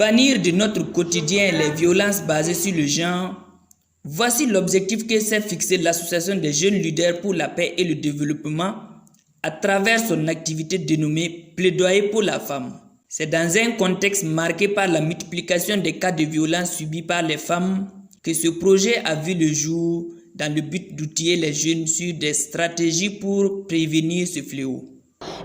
Bannir de notre quotidien les violences basées sur le genre, voici l'objectif que s'est fixé l'Association des jeunes leaders pour la paix et le développement à travers son activité dénommée Plaidoyer pour la femme. C'est dans un contexte marqué par la multiplication des cas de violence subis par les femmes que ce projet a vu le jour dans le but d'outiller les jeunes sur des stratégies pour prévenir ce fléau.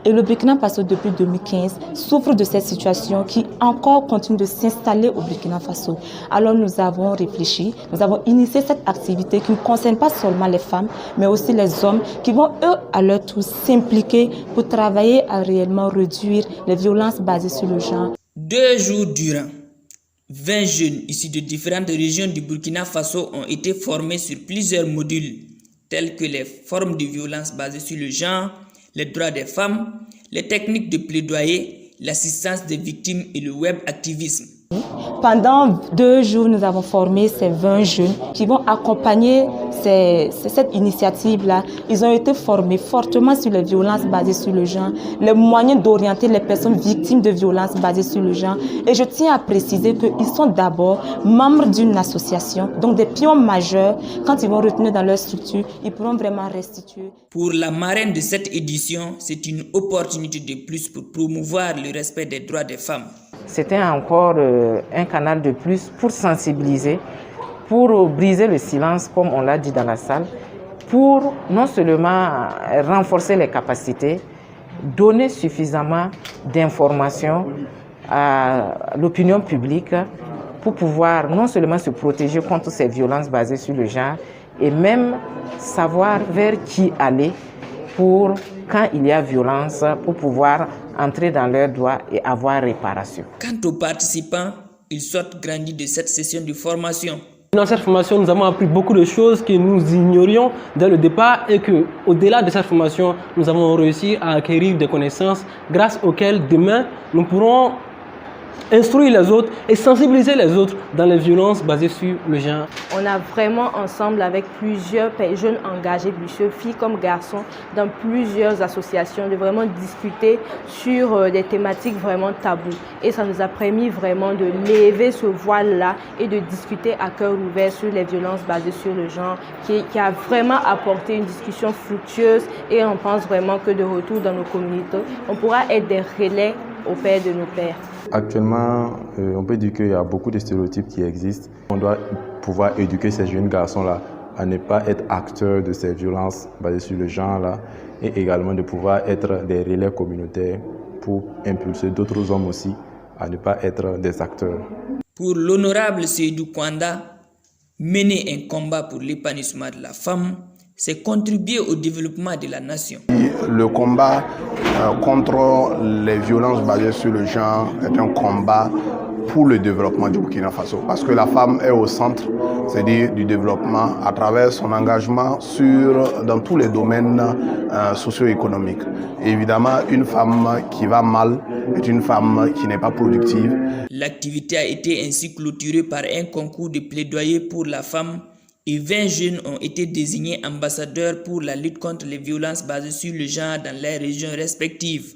Et le Burkina Faso, depuis 2015, souffre de cette situation qui encore continue de s'installer au Burkina Faso. Alors nous avons réfléchi, nous avons initié cette activité qui ne concerne pas seulement les femmes, mais aussi les hommes qui vont eux à leur tour s'impliquer pour travailler à réellement réduire les violences basées sur le genre. 2 jours durant, 20 jeunes issus de différentes régions du Burkina Faso ont été formés sur plusieurs modules tels que les formes de violence basées sur le genre, les droits des femmes, les techniques de plaidoyer, l'assistance des victimes et le web activisme. Pendant 2 jours, nous avons formé ces 20 jeunes qui vont accompagner cette initiative-là. Ils ont été formés fortement sur les violences basées sur le genre, les moyens d'orienter les personnes victimes de violences basées sur le genre. Et je tiens à préciser qu'ils sont d'abord membres d'une association, donc des pions majeurs. Quand ils vont retourner dans leur structure, ils pourront vraiment restituer. Pour la marraine de cette édition, c'est une opportunité de plus pour promouvoir le respect des droits des femmes. C'était encore un canal de plus pour sensibiliser, pour briser le silence, comme on l'a dit dans la salle, pour non seulement renforcer les capacités, donner suffisamment d'informations à l'opinion publique pour pouvoir non seulement se protéger contre ces violences basées sur le genre, et même savoir vers qui aller pour, quand il y a violence, pour pouvoir entrer dans leurs droits et avoir réparation. Quant aux participants, ils sortent grandis de cette session de formation. Dans cette formation, nous avons appris beaucoup de choses que nous ignorions dès le départ et qu'au-delà de cette formation, nous avons réussi à acquérir des connaissances grâce auxquelles demain, nous pourrons instruire les autres et sensibiliser les autres dans les violences basées sur le genre. On a vraiment ensemble avec plusieurs jeunes engagés, filles comme garçons, dans plusieurs associations, de vraiment discuter sur des thématiques vraiment tabous. Et ça nous a permis vraiment de lever ce voile-là et de discuter à cœur ouvert sur les violences basées sur le genre, qui a vraiment apporté une discussion fructueuse. Et on pense vraiment que de retour dans nos communautés, on pourra être des relais auprès de nos pères. Actuellement, on peut dire qu'il y a beaucoup de stéréotypes qui existent. On doit pouvoir éduquer ces jeunes garçons-là à ne pas être acteurs de ces violences basées sur le genre-là et également de pouvoir être des relais communautaires pour impulser d'autres hommes aussi à ne pas être des acteurs. Pour l'honorable Seydou Kwanda, mener un combat pour l'épanouissement de la femme, c'est contribuer au développement de la nation. Le combat contre les violences basées sur le genre est un combat pour le développement du Burkina Faso. Parce que la femme est au centre, c'est-à-dire du développement à travers son engagement dans tous les domaines socio-économiques. Évidemment, une femme qui va mal est une femme qui n'est pas productive. L'activité a été ainsi clôturée par un concours de plaidoyer pour la femme et 20 jeunes ont été désignés ambassadeurs pour la lutte contre les violences basées sur le genre dans leurs régions respectives.